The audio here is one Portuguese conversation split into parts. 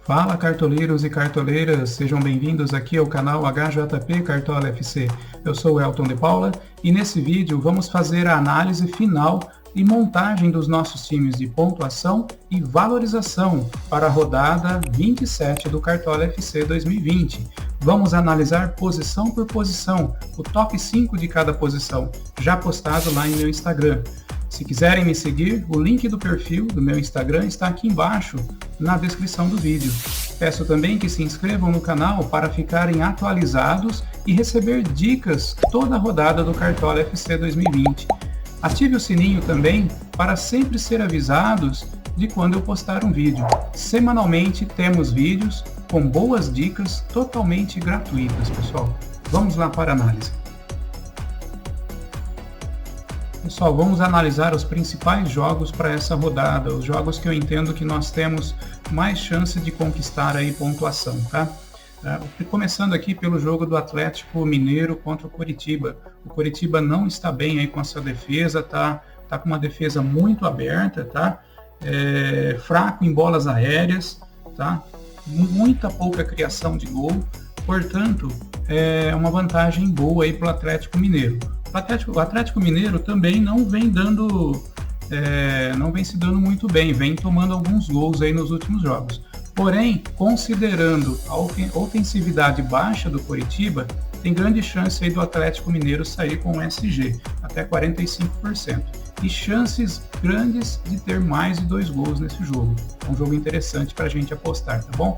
Fala, cartoleiros e cartoleiras, sejam bem-vindos aqui ao canal HJP Cartola FC. Eu sou o Elton de Paula e nesse vídeo vamos fazer a análise final e montagem dos nossos times de pontuação e valorização para a rodada 27 do Cartola FC 2020. Vamos analisar posição por posição, o top 5 de cada posição, já postado lá em meu Instagram. Se quiserem me seguir, o link do perfil do meu Instagram está aqui embaixo na descrição do vídeo. Peço também que se inscrevam no canal para ficarem atualizados e receber dicas toda a rodada do Cartola FC 2020. Ative o sininho também para sempre ser avisados de quando eu postar um vídeo. Semanalmente temos vídeos com boas dicas totalmente gratuitas, pessoal. Vamos lá para a análise. Pessoal, vamos analisar os principais jogos para essa rodada, os jogos que eu entendo que nós temos mais chance de conquistar aí pontuação, tá? Começando aqui pelo jogo do Atlético Mineiro contra o Coritiba. O Coritiba não está bem aí com a sua defesa, tá com uma defesa muito aberta, tá? Fraco em bolas aéreas, tá? Muita pouca criação de gol, portanto, é uma vantagem boa aí para o Atlético Mineiro. O Atlético Mineiro também não vem se dando muito bem, vem tomando alguns gols aí nos últimos jogos. Porém, considerando a ofensividade baixa do Coritiba, tem grande chance aí do Atlético Mineiro sair com um SG, até 45%. E chances grandes de ter mais de 2 gols nesse jogo. É um jogo interessante para a gente apostar, tá bom?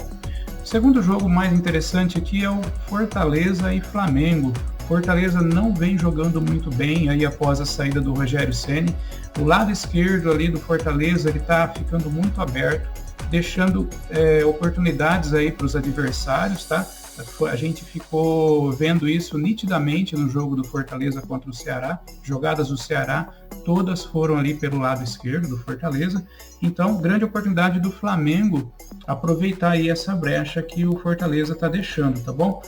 O segundo jogo mais interessante aqui é o Fortaleza e Flamengo. Fortaleza não vem jogando muito bem aí após a saída do Rogério Ceni. O lado esquerdo ali do Fortaleza ele está ficando muito aberto, deixando oportunidades aí para os adversários, tá? A gente ficou vendo isso nitidamente no jogo do Fortaleza contra o Ceará. Jogadas do Ceará, todas foram ali pelo lado esquerdo do Fortaleza. Então, grande oportunidade do Flamengo aproveitar aí essa brecha que o Fortaleza está deixando, tá bom?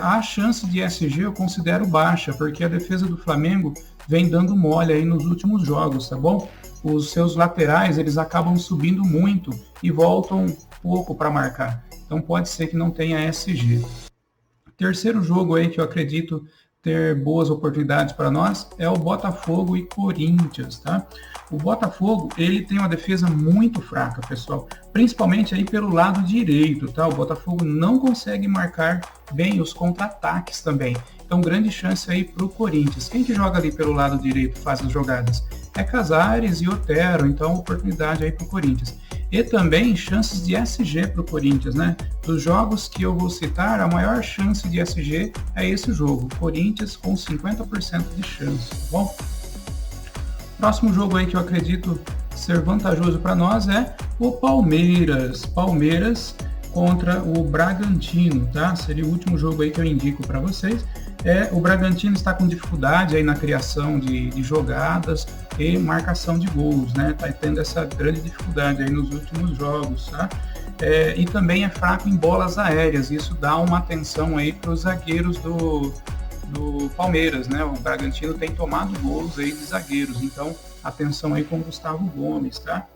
A chance de SG eu considero baixa, porque a defesa do Flamengo vem dando mole aí nos últimos jogos, tá bom? Os seus laterais, eles acabam subindo muito e voltam pouco para marcar. Então pode ser que não tenha SG. Terceiro jogo aí que eu acredito ter boas oportunidades para nós é o Botafogo e Corinthians, tá? O Botafogo, ele tem uma defesa muito fraca, pessoal, principalmente aí pelo lado direito, tá? O Botafogo não consegue marcar bem os contra-ataques também. Então, grande chance aí para o Corinthians. Quem que joga ali pelo lado direito faz as jogadas? É Casares e Otero, então oportunidade aí para o Corinthians. E também chances de SG para o Corinthians, né? Dos jogos que eu vou citar, a maior chance de SG é esse jogo. Corinthians com 50% de chance, tá bom? Próximo jogo aí que eu acredito ser vantajoso para nós é o Palmeiras. Palmeiras contra o Bragantino, tá? Seria o último jogo aí que eu indico para vocês. O Bragantino está com dificuldade aí na criação de jogadas e marcação de gols, né? Tá tendo essa grande dificuldade aí nos últimos jogos, tá? E também é fraco em bolas aéreas, isso dá uma atenção aí para os zagueiros do Palmeiras, né? O Bragantino tem tomado gols aí de zagueiros, então atenção aí com o Gustavo Gomes, tá?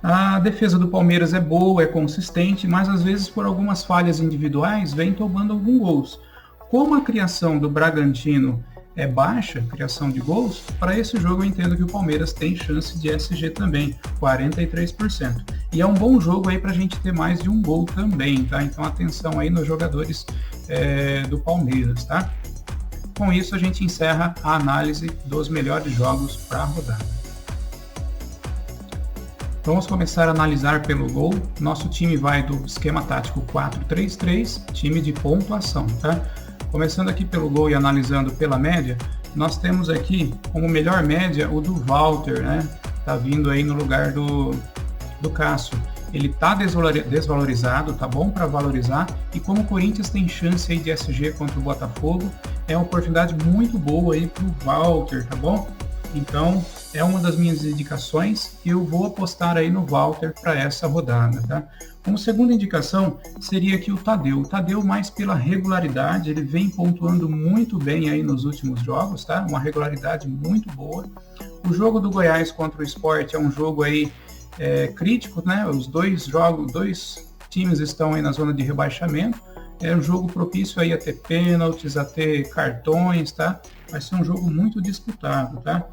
A defesa do Palmeiras é boa, é consistente, mas às vezes por algumas falhas individuais vem tomando alguns gols. Como a criação do Bragantino é baixa, criação de gols, para esse jogo eu entendo que o Palmeiras tem chance de SG também, 43%. E é um bom jogo aí para a gente ter mais de um gol também, tá? Então atenção aí nos jogadores do Palmeiras, tá? Com isso a gente encerra a análise dos melhores jogos para a rodada. Vamos começar a analisar pelo gol. Nosso time vai do esquema tático 4-3-3, time de pontuação, tá? Começando aqui pelo gol e analisando pela média, nós temos aqui como melhor média o do Walter, né? Tá vindo aí no lugar do Cássio. Ele tá desvalorizado, tá bom para valorizar, e como o Corinthians tem chance aí de SG contra o Botafogo, é uma oportunidade muito boa aí pro Walter, tá bom? Então, é uma das minhas indicações e eu vou apostar aí no Walter para essa rodada, tá? Como segunda indicação, seria aqui o Tadeu. O Tadeu mais pela regularidade, ele vem pontuando muito bem aí nos últimos jogos, tá? Uma regularidade muito boa. O jogo do Goiás contra o Sport é um jogo aí crítico, né? Os dois times estão aí na zona de rebaixamento. É um jogo propício aí a ter pênaltis, a ter cartões, tá? Vai ser um jogo muito disputado, tá?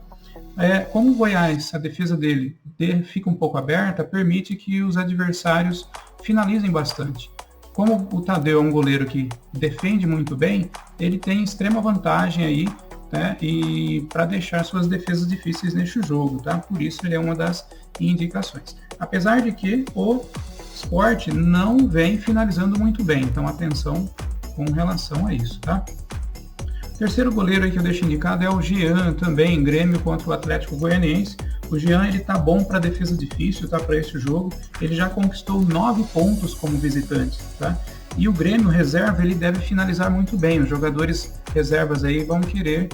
Como o Goiás, a defesa dele fica um pouco aberta, permite que os adversários finalizem bastante. Como o Tadeu é um goleiro que defende muito bem, ele tem extrema vantagem aí, né, e para deixar suas defesas difíceis neste jogo, tá? Por isso ele é uma das indicações. Apesar de que o Sport não vem finalizando muito bem, então atenção com relação a isso, tá? O terceiro goleiro aí que eu deixo indicado é o Jean, também Grêmio contra o Atlético Goianiense. O Jean, ele tá bom para defesa difícil, tá, para esse jogo. Ele já conquistou 9 pontos como visitante, tá? E o Grêmio reserva, ele deve finalizar muito bem. Os jogadores reservas aí vão querer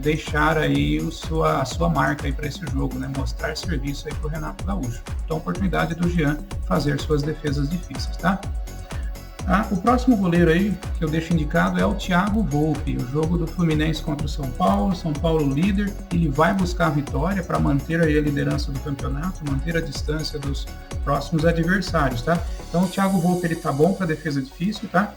deixar aí a sua marca aí para esse jogo, né? Mostrar serviço aí pro Renato Gaúcho. Então, oportunidade do Jean fazer suas defesas difíceis, tá? O próximo goleiro aí que eu deixo indicado é o Thiago Volpi. O jogo do Fluminense contra o São Paulo líder, ele vai buscar a vitória para manter aí a liderança do campeonato, manter a distância dos próximos adversários, tá? Então o Thiago Volpi, ele tá bom para defesa difícil, tá?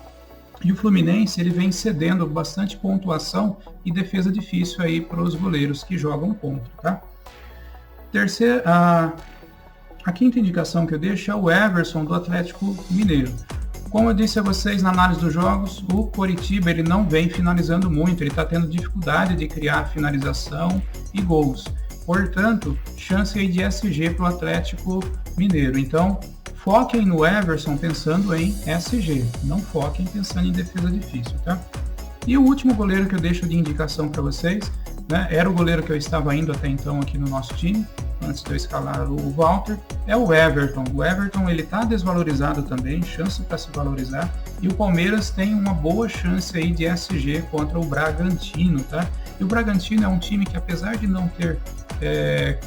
E o Fluminense, ele vem cedendo bastante pontuação e defesa difícil aí para os goleiros que jogam contra, tá? A quinta indicação que eu deixo é o Everson do Atlético Mineiro. Como eu disse a vocês na análise dos jogos, o Coritiba, ele não vem finalizando muito, ele está tendo dificuldade de criar finalização e gols. Portanto, chance aí de SG para o Atlético Mineiro. Então, foquem no Everson pensando em SG, não foquem pensando em defesa difícil, tá? E o último goleiro que eu deixo de indicação para vocês, né, era o goleiro que eu estava indo até então aqui no nosso time, antes de eu escalar o Walter, é o Everton. O Everton, ele está desvalorizado também, chance para se valorizar, e o Palmeiras tem uma boa chance aí de SG contra o Bragantino, tá? E o Bragantino é um time que, apesar de não ter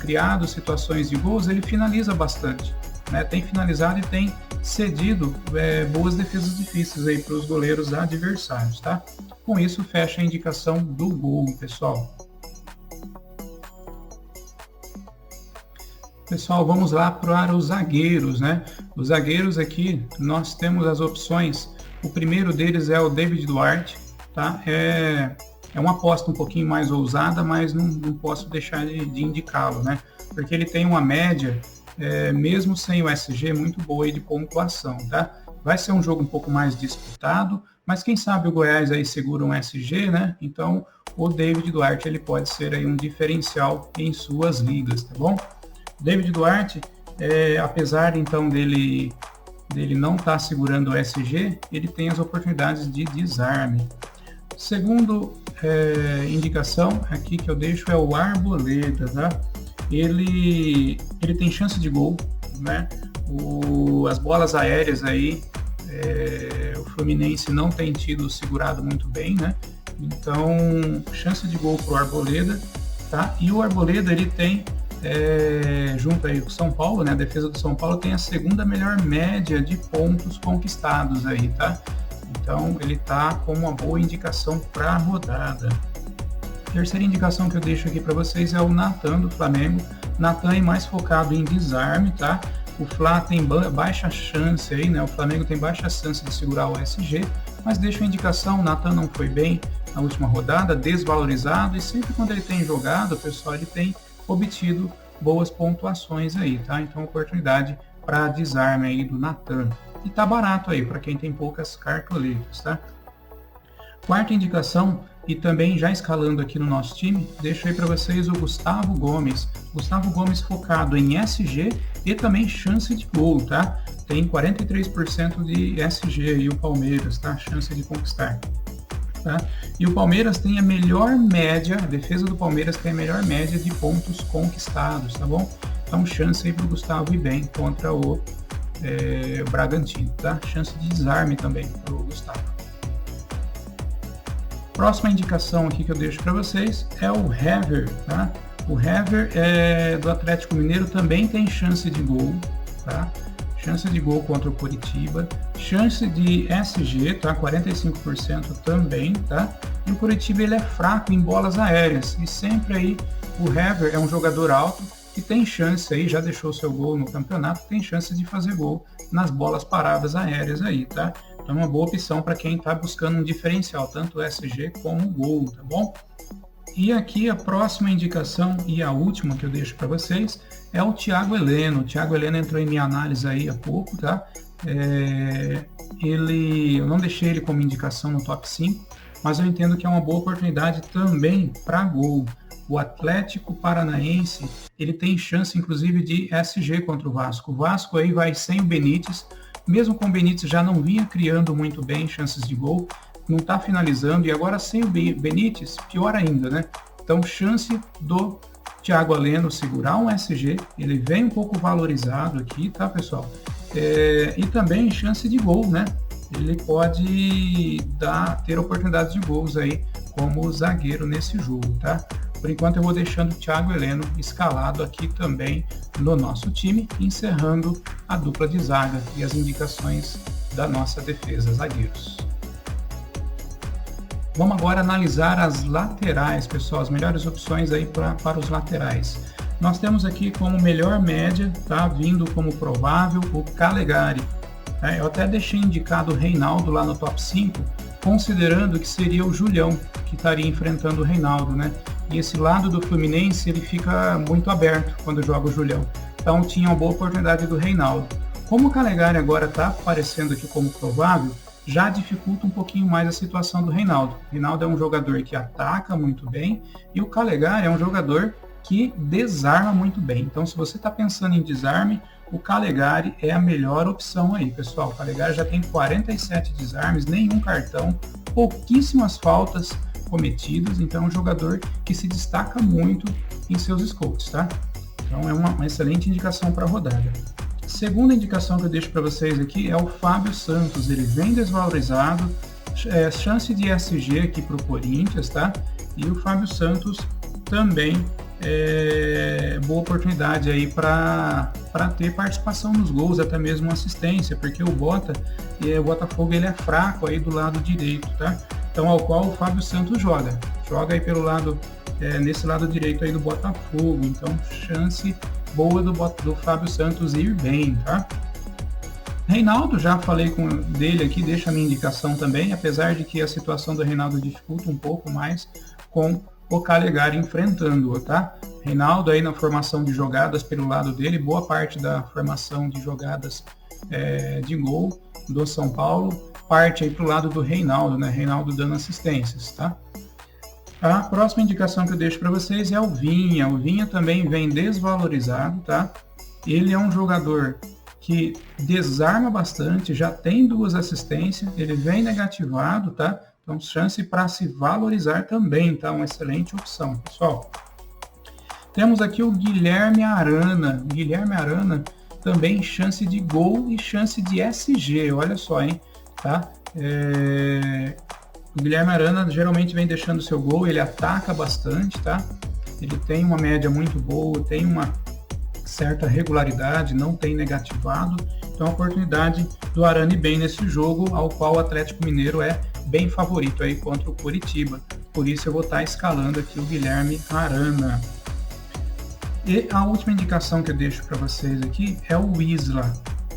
criado situações de gols, ele finaliza bastante, né? Tem finalizado e tem cedido boas defesas difíceis aí para os goleiros adversários, tá? Com isso, fecha a indicação do gol, pessoal. Pessoal, vamos lá para os zagueiros, né? Os zagueiros aqui, nós temos as opções. O primeiro deles é o David Duarte, tá? É uma aposta um pouquinho mais ousada, mas não posso deixar de indicá-lo, né? Porque ele tem uma média, mesmo sem o SG, muito boa aí de pontuação, tá? Vai ser um jogo um pouco mais disputado, mas quem sabe o Goiás aí segura um SG, né? Então, o David Duarte, ele pode ser aí um diferencial em suas ligas, tá bom? David Duarte, apesar então dele não estar segurando o SG, ele tem as oportunidades de desarme. Segundo indicação aqui que eu deixo é o Arboleda, tá? Ele tem chance de gol, né? As bolas aéreas aí, o Fluminense não tem tido segurado muito bem, né? Então, chance de gol para o Arboleda, tá? E o Arboleda, ele tem junto aí com o São Paulo, né? A defesa do São Paulo tem a segunda melhor média de pontos conquistados aí, tá? Então ele tá com uma boa indicação para a rodada. Terceira indicação que eu deixo aqui para vocês é o Nathan do Flamengo. Nathan é mais focado em desarme, tá? O Fla tem baixa chance aí, né? O Flamengo tem baixa chance de segurar o SG, mas deixo a indicação, o Nathan não foi bem na última rodada, desvalorizado, e sempre quando ele tem jogado, pessoal, ele tem obtido boas pontuações aí, tá? Então, oportunidade para desarme aí do Nathan. E tá barato aí para quem tem poucas cartoletas, tá? Quarta indicação, e também já escalando aqui no nosso time, deixo aí para vocês o Gustavo Gomes. Gustavo Gomes focado em SG e também chance de gol, tá? Tem 43% de SG aí o Palmeiras, tá? Chance de conquistar. Tá? E o Palmeiras tem a melhor média, a defesa do Palmeiras tem a melhor média de pontos conquistados, tá bom? Então, chance aí para o Gustavo ir bem contra o Bragantino, tá? Chance de desarme também para o Gustavo. Próxima indicação aqui que eu deixo para vocês é o Hever, tá? O Hever do Atlético Mineiro também tem chance de gol, tá? Chance de gol contra o Coritiba, chance de SG, tá? 45% também, tá? E o Coritiba, ele é fraco em bolas aéreas, e sempre aí o Hever é um jogador alto, que tem chance aí, já deixou seu gol no campeonato, tem chance de fazer gol nas bolas paradas aéreas aí, tá? Então é uma boa opção para quem está buscando um diferencial, tanto o SG como o gol, tá bom? E aqui a próxima indicação e a última que eu deixo para vocês é o Thiago Heleno. O Thiago Heleno entrou em minha análise aí há pouco, tá? Eu não deixei ele como indicação no top 5, mas eu entendo que é uma boa oportunidade também para gol. O Atlético Paranaense, ele tem chance inclusive de SG contra o Vasco. O Vasco aí vai sem o Benítez, mesmo com o Benítez já não vinha criando muito bem chances de gol, não está finalizando, e agora sem o Benítez, pior ainda, né? Então, chance do Thiago Heleno segurar um SG, ele vem um pouco valorizado aqui, tá, pessoal? E também chance de gol, né? Ele pode ter oportunidades de gols aí como zagueiro nesse jogo, tá? Por enquanto eu vou deixando o Thiago Heleno escalado aqui também no nosso time, encerrando a dupla de zaga e as indicações da nossa defesa, zagueiros. Vamos agora analisar as laterais, pessoal, as melhores opções aí para os laterais. Nós temos aqui como melhor média, tá, vindo como provável, o Calegari. Eu até deixei indicado o Reinaldo lá no top 5, considerando que seria o Julião que estaria enfrentando o Reinaldo, né? E esse lado do Fluminense, ele fica muito aberto quando joga o Julião. Então tinha uma boa oportunidade do Reinaldo. Como o Calegari agora está aparecendo aqui como provável, já dificulta um pouquinho mais a situação do Reinaldo. O Reinaldo é um jogador que ataca muito bem e o Calegari é um jogador que desarma muito bem. Então, se você está pensando em desarme, o Calegari é a melhor opção aí, pessoal. O Calegari já tem 47 desarmes, nenhum cartão, pouquíssimas faltas cometidas, então é um jogador que se destaca muito em seus scouts, tá? Então é uma excelente indicação para a rodada. Segunda indicação que eu deixo para vocês aqui é o Fábio Santos. Ele vem desvalorizado, chance de SG aqui para o Corinthians, tá? E o Fábio Santos também boa oportunidade aí para ter participação nos gols, até mesmo assistência, porque o Botafogo ele é fraco aí do lado direito, tá? Então ao qual o Fábio Santos joga aí pelo lado, nesse lado direito aí do Botafogo, então chance boa do Fábio Santos ir bem, tá? Reinaldo, já falei dele aqui, deixa a minha indicação também, apesar de que a situação do Reinaldo dificulta um pouco mais com o Calegari enfrentando-o, tá? Reinaldo aí na formação de jogadas pelo lado dele, boa parte da formação de jogadas de gol do São Paulo, parte aí pro lado do Reinaldo, né? Reinaldo dando assistências, tá? A próxima indicação que eu deixo para vocês é o Vinha. O Vinha também vem desvalorizado, tá? Ele é um jogador que desarma bastante, já tem 2 assistências, ele vem negativado, tá? Então, chance para se valorizar também, tá? Uma excelente opção, pessoal. Temos aqui o Guilherme Arana. Guilherme Arana também chance de gol e chance de SG, olha só, hein? Tá? O Guilherme Arana geralmente vem deixando seu gol, ele ataca bastante, tá? Ele tem uma média muito boa, tem uma certa regularidade, não tem negativado. Então, a oportunidade do Arana ir bem nesse jogo, ao qual o Atlético Mineiro é bem favorito aí contra o Coritiba. Por isso eu vou estar escalando aqui o Guilherme Arana. E a última indicação que eu deixo para vocês aqui é o Isla.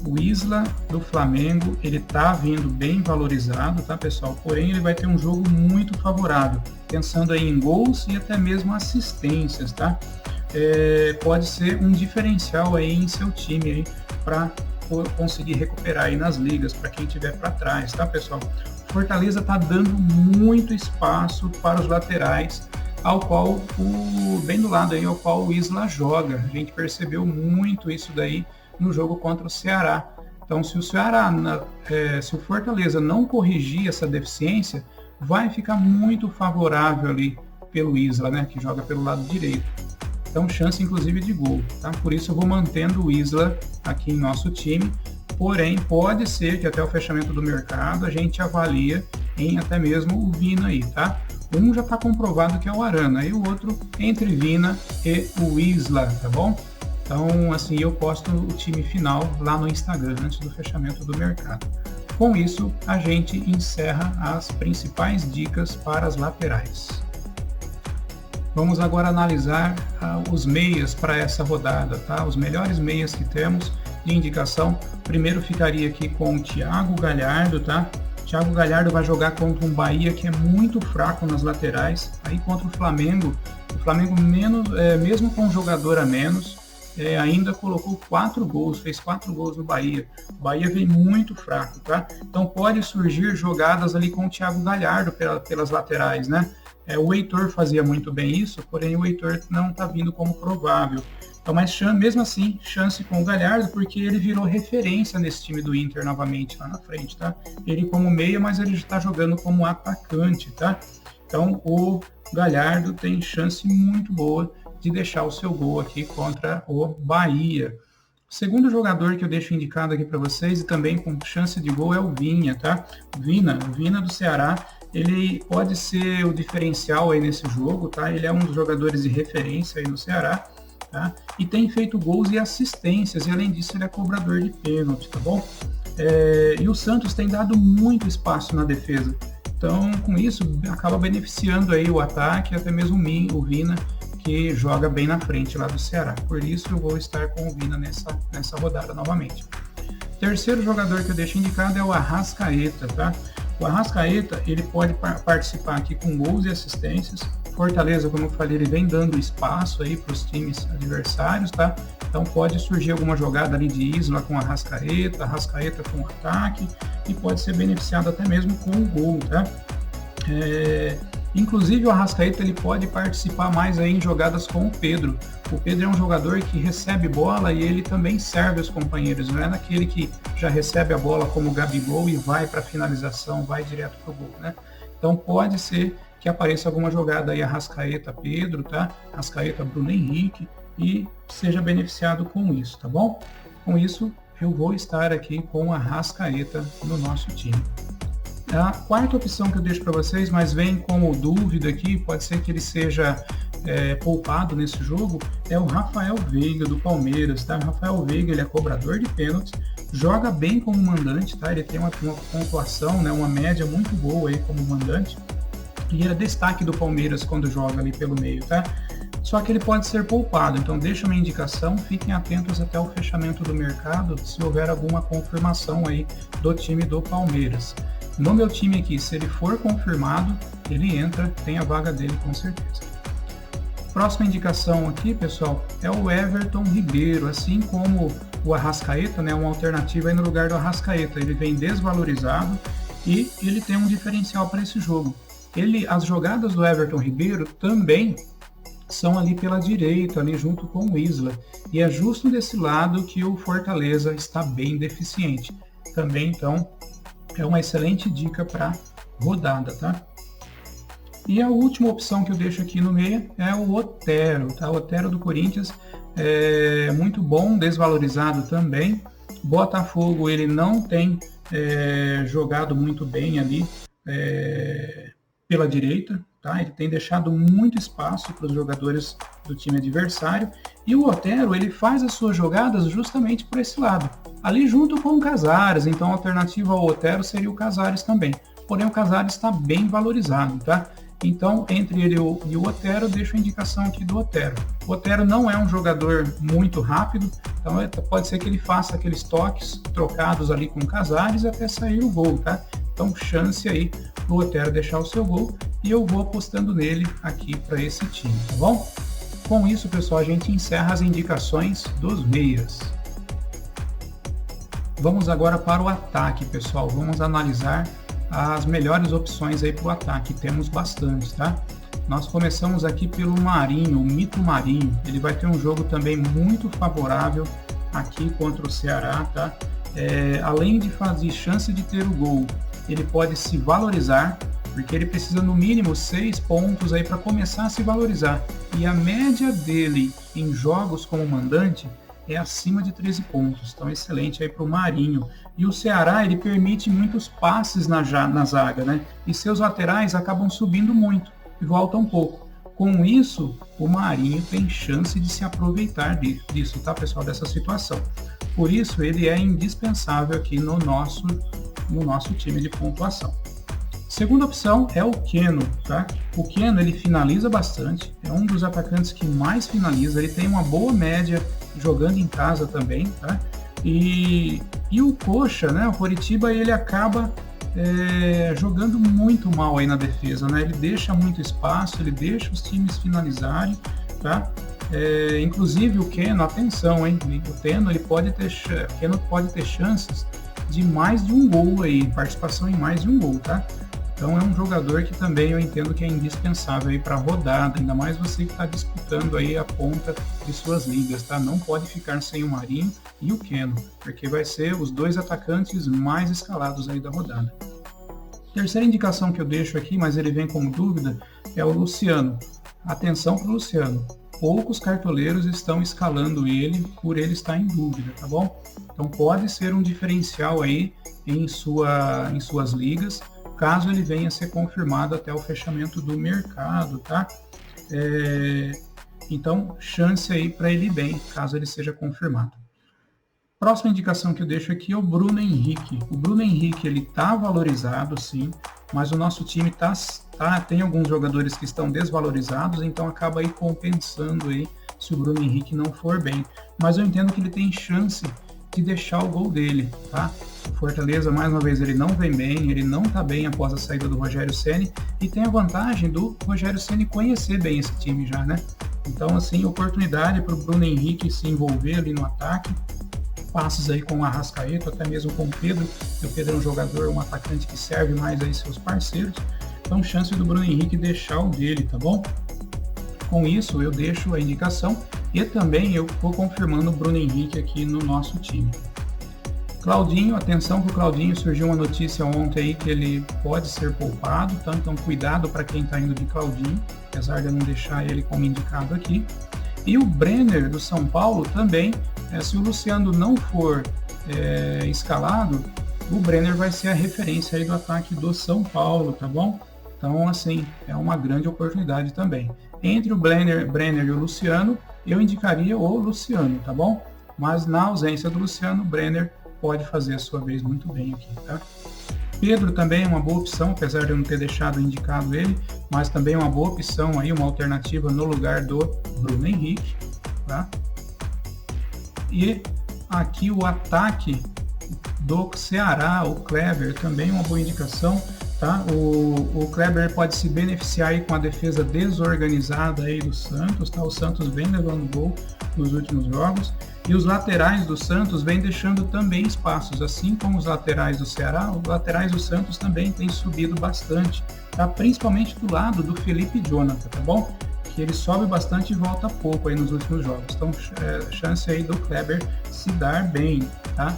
O Isla do Flamengo, ele tá vindo bem valorizado, tá, pessoal? Porém, ele vai ter um jogo muito favorável, pensando aí em gols e até mesmo assistências, tá? Pode ser um diferencial aí em seu time aí para conseguir recuperar aí nas ligas, para quem tiver para trás, tá, pessoal? Fortaleza tá dando muito espaço para os laterais, ao qual bem do lado aí, ao qual o Isla joga. A gente percebeu muito isso daí no jogo contra o Ceará. Então, se o Fortaleza não corrigir essa deficiência, vai ficar muito favorável ali pelo Isla, né, que joga pelo lado direito. Então, chance inclusive de gol, tá? Por isso eu vou mantendo o Isla aqui em nosso time. Porém, pode ser que até o fechamento do mercado a gente avalia em até mesmo o Vina aí, tá? Um já está comprovado que é o Arana, e o outro entre Vina e o Isla, tá bom? Então, assim, eu posto o time final lá no Instagram, antes do fechamento do mercado. Com isso, a gente encerra as principais dicas para as laterais. Vamos agora analisar os meias para essa rodada, tá? Os melhores meias que temos de indicação. Primeiro ficaria aqui com o Thiago Galhardo, tá? Thiago Galhardo vai jogar contra um Bahia que é muito fraco nas laterais. Aí contra o Flamengo menos, mesmo com um jogador a menos, ainda colocou 4 gols, fez 4 gols no Bahia. O Bahia vem muito fraco, tá? Então pode surgir jogadas ali com o Thiago Galhardo pelas laterais, né? O Heitor fazia muito bem isso, porém o Heitor não está vindo como provável. Então, mas mesmo assim, chance com o Galhardo, porque ele virou referência nesse time do Inter novamente lá na frente, tá? Ele como meia, mas ele está jogando como atacante, tá? Então o Galhardo tem chance muito boa de deixar o seu gol aqui contra o Bahia. O segundo jogador que eu deixo indicado aqui para vocês e também com chance de gol é o Vinha, tá? O Vina do Ceará. Ele pode ser o diferencial aí nesse jogo, tá? Ele é um dos jogadores de referência aí no Ceará, tá? E tem feito gols e assistências, e além disso ele é cobrador de pênalti, tá bom? E o Santos tem dado muito espaço na defesa, então com isso acaba beneficiando aí o ataque, até mesmo o Vina, que joga bem na frente lá do Ceará. Por isso eu vou estar com o Vina nessa rodada novamente. Terceiro jogador que eu deixo indicado é o Arrascaeta, tá? O Arrascaeta, ele pode participar aqui com gols e assistências. Fortaleza, como eu falei, ele vem dando espaço aí para os times adversários, tá? Então pode surgir alguma jogada ali de Isla com Arrascaeta com ataque, e pode ser beneficiado até mesmo com o gol, tá? Inclusive o Arrascaeta ele pode participar mais aí em jogadas com o Pedro. O Pedro é um jogador que recebe bola e ele também serve os companheiros, não é naquele que já recebe a bola como o Gabigol e vai para a finalização, vai direto para o gol, né? Então pode ser que apareça alguma jogada aí Arrascaeta Pedro, tá? Arrascaeta Bruno Henrique, e seja beneficiado com isso, tá bom? Com isso eu vou estar aqui com o Arrascaeta no nosso time. A quarta opção que eu deixo para vocês, mas vem como dúvida aqui, pode ser que ele seja poupado nesse jogo, é o Rafael Veiga do Palmeiras, tá? O Rafael Veiga, ele é cobrador de pênaltis, joga bem como mandante, tá? Ele tem uma pontuação, né, uma média muito boa aí como mandante, e é destaque do Palmeiras quando joga ali pelo meio, tá? Só que ele pode ser poupado, então deixa uma indicação, fiquem atentos até o fechamento do mercado, se houver alguma confirmação aí do time do Palmeiras. No meu time aqui, se ele for confirmado, ele entra, tem a vaga dele com certeza. Próxima indicação aqui, pessoal, é o Everton Ribeiro, assim como o Arrascaeta, né, uma alternativa aí no lugar do Arrascaeta. Ele vem desvalorizado e ele tem um diferencial para esse jogo. As jogadas do Everton Ribeiro também são ali pela direita, ali junto com o Isla. E é justo desse lado que o Fortaleza está bem deficiente. Também, então, é uma excelente dica para rodada, tá? E a última opção que eu deixo aqui no meio é o Otero, tá? O Otero do Corinthians é muito bom, desvalorizado também. Botafogo, ele não tem jogado muito bem ali pela direita, tá? Ele tem deixado muito espaço para os jogadores do time adversário, e o Otero, ele faz as suas jogadas justamente por esse lado, ali junto com o Casares. Então a alternativa ao Otero seria o Casares também, porém o Casares está bem valorizado, tá? Então entre ele e o Otero, deixo a indicação aqui do Otero. O Otero não é um jogador muito rápido, então pode ser que ele faça aqueles toques trocados ali com o Casares até sair o gol, tá? Então chance aí pro Otero deixar o seu gol, e eu vou apostando nele aqui para esse time, tá bom? Com isso, pessoal, a gente encerra as indicações dos meias. Vamos agora para o ataque, pessoal. Vamos analisar as melhores opções aí para o ataque. Temos bastante, tá? Nós começamos aqui pelo Marinho, o Mito Marinho. Ele vai ter um jogo também muito favorável aqui contra o Ceará, tá? Além de fazer chance de ter o gol, ele pode se valorizar, porque ele precisa no mínimo 6 pontos aí para começar a se valorizar. E a média dele em jogos como mandante é acima de 13 pontos. Então excelente aí para o Marinho. E o Ceará, ele permite muitos passes na zaga, né? E seus laterais acabam subindo muito e voltam um pouco. Com isso, o Marinho tem chance de se aproveitar disso, tá, pessoal? Dessa situação. Por isso, ele é indispensável aqui no nosso time de pontuação. Segunda opção é o Keno, tá? O Keno, ele finaliza bastante, é um dos atacantes que mais finaliza, ele tem uma boa média jogando em casa também, tá? E o Coxa, né? O Coritiba, ele acaba jogando muito mal aí na defesa, né? Ele deixa muito espaço, ele deixa os times finalizarem, tá? Inclusive o Keno, atenção, hein? O Keno, Keno pode ter chances de mais de um gol aí, participação em mais de um gol, tá? Então é um jogador que também eu entendo que é indispensável aí para a rodada, ainda mais você que está disputando aí a ponta de suas ligas, tá? Não pode ficar sem o Marinho e o Keno, porque vai ser os dois atacantes mais escalados aí da rodada. Terceira indicação que eu deixo aqui, mas ele vem como dúvida, é o Luciano. Atenção para o Luciano. Poucos cartoleiros estão escalando ele por ele estar em dúvida, tá bom? Então pode ser um diferencial aí em suas ligas, caso ele venha a ser confirmado até o fechamento do mercado, tá? Então, chance aí para ele ir bem, caso ele seja confirmado. Próxima indicação que eu deixo aqui é o Bruno Henrique. O Bruno Henrique, ele tá valorizado, sim, mas o nosso time tem alguns jogadores que estão desvalorizados, então acaba aí compensando aí se o Bruno Henrique não for bem. Mas eu entendo que ele tem chance de deixar o gol dele, tá? O Fortaleza, mais uma vez, ele não vem bem, ele não tá bem após a saída do Rogério Ceni, e tem a vantagem do Rogério Ceni conhecer bem esse time já, né? Então, assim, oportunidade para o Bruno Henrique se envolver ali no ataque, passes aí com o Arrascaeta, até mesmo com o Pedro. O Pedro é um jogador, um atacante que serve mais aí seus parceiros. Então, chance do Bruno Henrique deixar o dele, tá bom? Com isso, eu deixo a indicação e também eu vou confirmando o Bruno Henrique aqui no nosso time. Claudinho, atenção que o Claudinho, surgiu uma notícia ontem aí que ele pode ser poupado, tá? Então cuidado para quem está indo de Claudinho, apesar de eu não deixar ele como indicado aqui. E o Brenner do São Paulo também, se o Luciano não for escalado, o Brenner vai ser a referência aí do ataque do São Paulo, tá bom? Então, assim, é uma grande oportunidade também. Entre o Brenner e o Luciano, eu indicaria o Luciano, tá bom? Mas na ausência do Luciano, o Brenner pode fazer a sua vez muito bem aqui, tá? Pedro também é uma boa opção, apesar de eu não ter deixado indicado ele, mas também é uma boa opção aí, uma alternativa no lugar do Bruno Henrique, tá? E aqui o ataque do Ceará, o Kleber, também é uma boa indicação, tá? O Kleber pode se beneficiar aí com a defesa desorganizada aí do Santos, tá? O Santos vem levando gol nos últimos jogos, e os laterais do Santos vêm deixando também espaços, assim como os laterais do Ceará, os laterais do Santos também têm subido bastante, tá? Principalmente do lado do Felipe Jonathan, tá bom? Que ele sobe bastante e volta pouco aí nos últimos jogos. Então, chance aí do Kleber se dar bem, tá?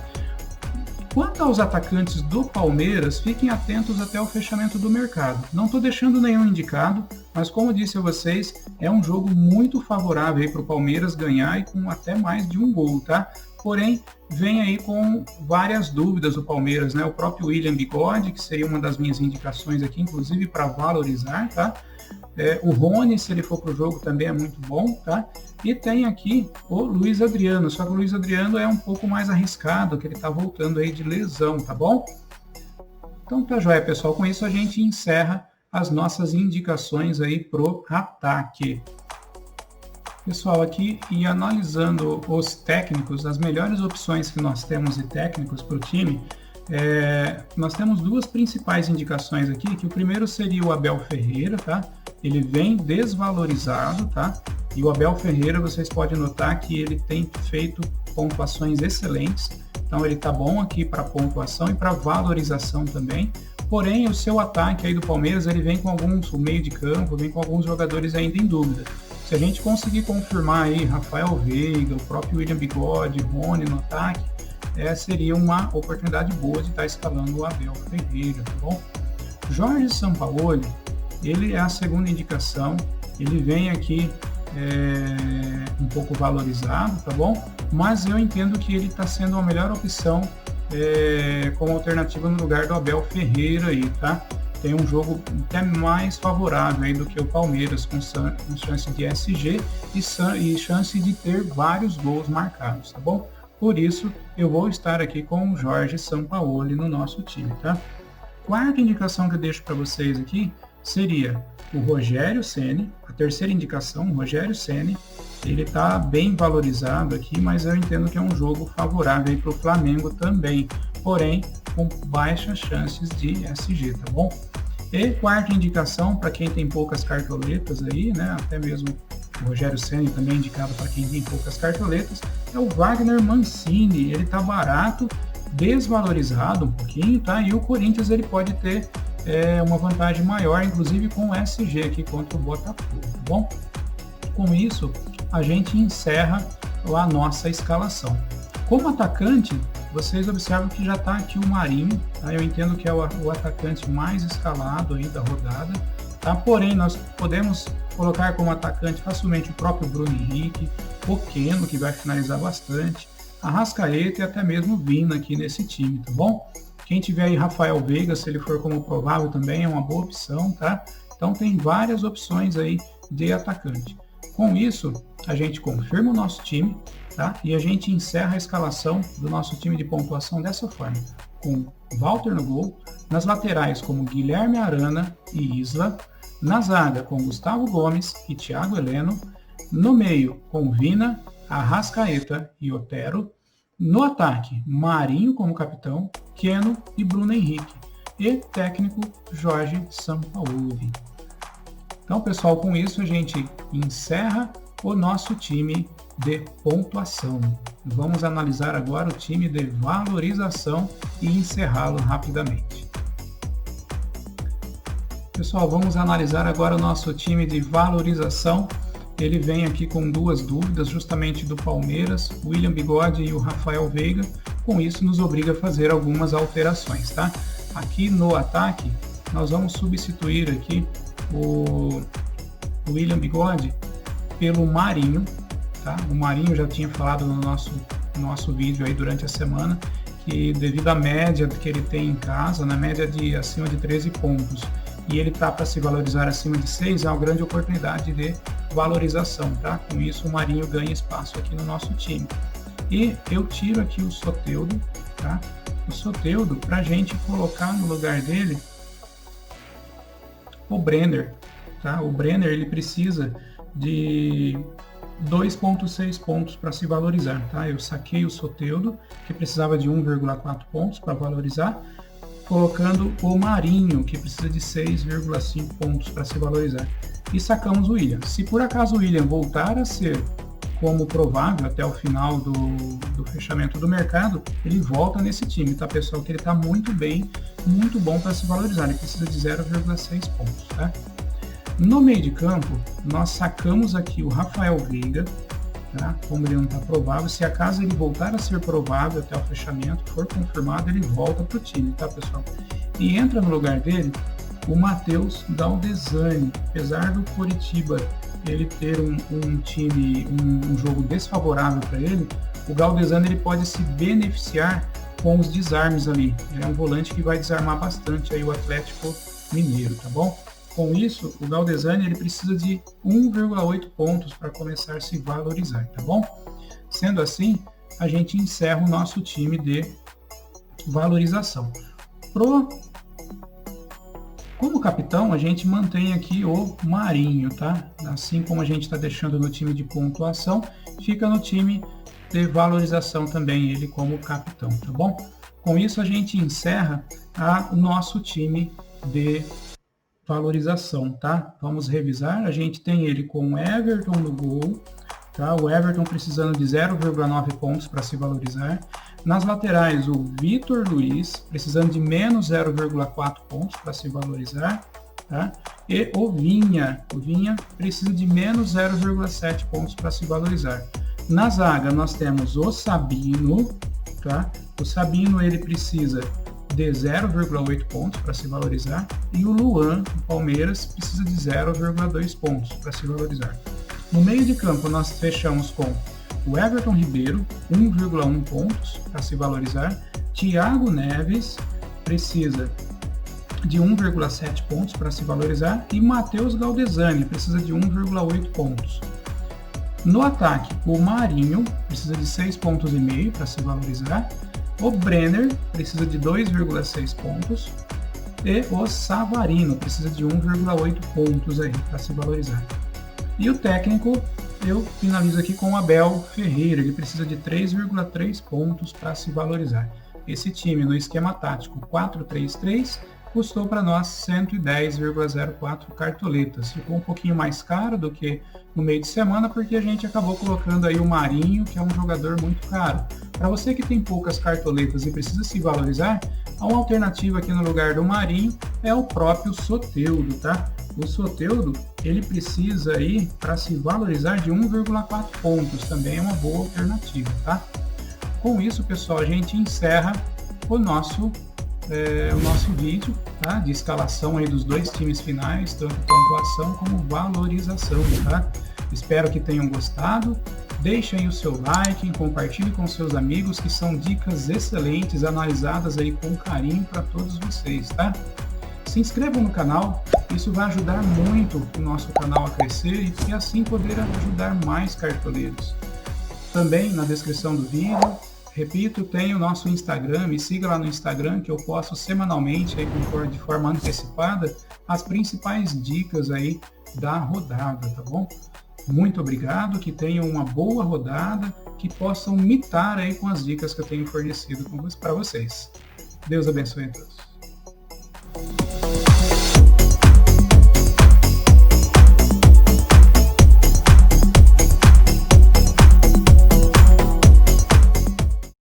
Quanto aos atacantes do Palmeiras, fiquem atentos até o fechamento do mercado. Não estou deixando nenhum indicado, mas como disse a vocês, é um jogo muito favorável para o Palmeiras ganhar e com até mais de um gol, tá? Porém, vem aí com várias dúvidas o Palmeiras, né? O próprio William Bigode, que seria uma das minhas indicações aqui, inclusive para valorizar, tá? O Rony, se ele for para o jogo, também é muito bom, tá? E tem aqui o Luiz Adriano, só que o Luiz Adriano é um pouco mais arriscado, que ele está voltando aí de lesão, tá bom? Então tá joia, pessoal. Com isso a gente encerra as nossas indicações aí pro ataque. Pessoal, aqui e analisando os técnicos, as melhores opções que nós temos de técnicos para o time, nós temos duas principais indicações aqui, que o primeiro seria o Abel Ferreira, tá? Ele vem desvalorizado, tá? E o Abel Ferreira, vocês podem notar que ele tem feito pontuações excelentes, então ele tá bom aqui para pontuação e para valorização também. Porém, o seu ataque aí do Palmeiras, ele vem com o meio de campo, vem com alguns jogadores ainda em dúvida. Se a gente conseguir confirmar aí Rafael Veiga, o próprio William Bigode, Rony no ataque, seria uma oportunidade boa de estar escalando o Abel Ferreira, tá bom? Jorge Sampaoli, ele é a segunda indicação, ele vem aqui um pouco valorizado, tá bom? Mas eu entendo que ele está sendo a melhor opção como alternativa no lugar do Abel Ferreira aí, tá? Tem um jogo até mais favorável aí do que o Palmeiras, com chance de SG e chance de ter vários gols marcados, tá bom? Por isso, eu vou estar aqui com o Jorge Sampaoli no nosso time, tá? quarta indicação que eu deixo para vocês aqui seria o Rogério Ceni. A terceira indicação, o Rogério Ceni, ele está bem valorizado aqui, mas eu entendo que é um jogo favorável para o Flamengo também, porém com baixas chances de SG, tá bom? E quarta indicação, para quem tem poucas cartoletas aí, né, até mesmo o Rogério Ceni também indicado para quem tem poucas cartoletas, é o Wagner Mancini. Ele está barato, desvalorizado um pouquinho, tá? E o Corinthians ele pode ter uma vantagem maior, inclusive com o SG aqui contra o Botafogo, tá bom? Com isso, a gente encerra a nossa escalação. Como atacante, vocês observam que já está aqui o Marinho, tá? Eu entendo que é o atacante mais escalado aí da rodada, tá? Porém, nós podemos colocar como atacante facilmente o próprio Bruno Henrique, o Keno, que vai finalizar bastante, a Arrascaeta e até mesmo o Vina aqui nesse time, tá bom? Quem tiver aí Rafael Veiga, se ele for como provável também, é uma boa opção, tá? Então tem várias opções aí de atacante. Com isso, a gente confirma o nosso time, tá? E a gente encerra a escalação do nosso time de pontuação dessa forma, com Walter no gol, nas laterais como Guilherme Arana e Isla, na zaga com Gustavo Gomes e Thiago Heleno, no meio com Vina, Arrascaeta e Otero, no ataque Marinho como capitão, Keno e Bruno Henrique, e técnico Jorge Sampaoli. Então, pessoal, com isso a gente encerra o nosso time de pontuação. Vamos analisar agora o time de valorização e encerrá-lo rapidamente. Pessoal, vamos analisar agora o nosso time de valorização. Ele vem aqui com duas dúvidas, justamente do Palmeiras, o William Bigode e o Rafael Veiga. Com isso, nos obriga a fazer algumas alterações, tá? Aqui no ataque, nós vamos substituir aqui o William Bigode pelo Marinho, tá? O Marinho já tinha falado no nosso vídeo aí durante a semana, que devido à média que ele tem em casa, na média de acima de 13 pontos, e ele tá para se valorizar acima de 6, é uma grande oportunidade de valorização, tá? Com isso o Marinho ganha espaço aqui no nosso time. E eu tiro aqui o Soteldo, tá? O Soteldo, para a gente colocar no lugar dele o Brenner, tá? O Brenner ele precisa de 2,6 pontos para se valorizar, tá? Eu saquei o Soteldo, que precisava de 1,4 pontos para valorizar, colocando o Marinho, que precisa de 6,5 pontos para se valorizar. E sacamos o William. Se por acaso o William voltar a ser como provável até o final do fechamento do mercado, ele volta nesse time, tá, pessoal? Que ele está muito bem, muito bom para se valorizar. Ele precisa de 0,6 pontos, tá? No meio de campo, nós sacamos aqui o Rafael Veiga, tá? Como ele não está provável, se acaso ele voltar a ser provável até o fechamento, for confirmado, ele volta para o time, tá, pessoal? E entra no lugar dele o Matheus Galdesani. Apesar do Coritiba ele ter um time, um jogo desfavorável para ele, o Galdesani ele pode se beneficiar com os desarmes ali. Ele é um volante que vai desarmar bastante aí o Atlético Mineiro, tá bom? Com isso, o Galdesani ele precisa de 1,8 pontos para começar a se valorizar, tá bom? Sendo assim, a gente encerra o nosso time de valorização. Como capitão, a gente mantém aqui o Marinho, tá? Assim como a gente está deixando no time de pontuação, fica no time de valorização também, ele como capitão, tá bom? Com isso, a gente encerra o nosso time de valorização, tá? Vamos revisar. A gente tem ele com Everton no gol, tá? O Everton precisando de 0,9 pontos para se valorizar. Nas laterais, o Vitor Luiz precisando de menos 0,4 pontos para se valorizar, tá? E o Vinha precisa de menos 0,7 pontos para se valorizar. Na zaga, nós temos o Sabino, tá? O Sabino ele precisa de 0,8 pontos para se valorizar, e o Luan, do Palmeiras, precisa de 0,2 pontos para se valorizar. No meio de campo, nós fechamos com o Everton Ribeiro, 1,1 pontos para se valorizar, Thiago Neves precisa de 1,7 pontos para se valorizar, e Matheus Galdesani precisa de 1,8 pontos. No ataque, o Marinho precisa de 6,5 pontos para se valorizar, o Brenner precisa de 2,6 pontos, E o Savarino precisa de 1,8 pontos aí para se valorizar. E o técnico, eu finalizo aqui com o Abel Ferreira, ele precisa de 3,3 pontos para se valorizar. Esse time no esquema tático 4-3-3 custou para nós 110,04 cartoletas. Ficou um pouquinho mais caro do que no meio de semana, porque a gente acabou colocando aí o Marinho, que é um jogador muito caro. Para você que tem poucas cartoletas e precisa se valorizar, uma alternativa aqui no lugar do Marinho é o próprio Soteldo, tá? O Soteldo, ele precisa aí, para se valorizar, de 1,4 pontos. Também é uma boa alternativa, tá? Com isso, pessoal, a gente encerra o nosso vídeo, tá? De escalação aí dos dois times finais, tanto pontuação como valorização, tá? Espero que tenham gostado. Deixem aí o seu like, compartilhe com seus amigos, que são dicas excelentes, analisadas aí com carinho para todos vocês, tá? Se inscrevam no canal, isso vai ajudar muito o nosso canal a crescer e assim poder ajudar mais cartoleiros. Também na descrição do vídeo, repito, tem o nosso Instagram, me siga lá no Instagram, que eu posto semanalmente aí, de forma antecipada as principais dicas aí da rodada, tá bom? Muito obrigado, que tenham uma boa rodada, que possam mitar aí com as dicas que eu tenho fornecido para vocês. Deus abençoe a todos.